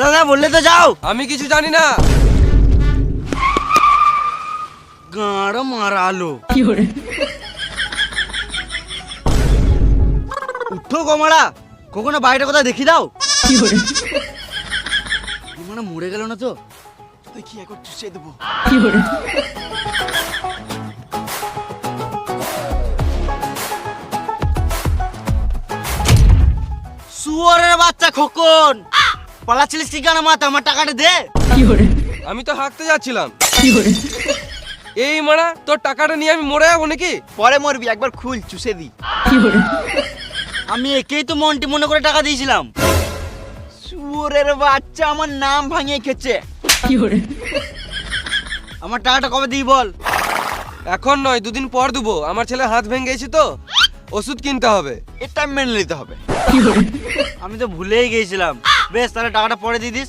দাদা বললে তো যাও। আমি কিছু জানি না। গাঁড় মারালো। উঠো কমাড়া, কখনো বাইরে কোথাও দেখি দাও। মানে মরে গেল না তো? দেখি একবার চুষে দেবো। শুয়োরের বাচ্চা খোকন, পালাচ্ছিলিস কি কেন? মাথা আমার টাকাটা দে। আমি তো হাঁকতে যাচ্ছিলাম। এই মারা, তোর টাকাটা নিয়ে আমি মরে যাবো নাকি? পরে মরবি, একবার খুল চুষে দি। আমি একেই তো মন্টি মনে করে টাকা দিয়েছিলাম। শুয়োরের বাচ্চা আমার নাম ভাঙিয়ে খেছে। আমার টাকাটা কবে দিই বল? এখন নয়, 2 দিন পর দেবো। আমার ছেলে হাত ভেঙে গেছে তো, ওষুধ কিনতে হবে। এটা মেনে নিতে হবে। আমি তো ভুলেই গিয়েছিলাম। বেশ, তাহলে টাকাটা পরে দিয়ে দিস।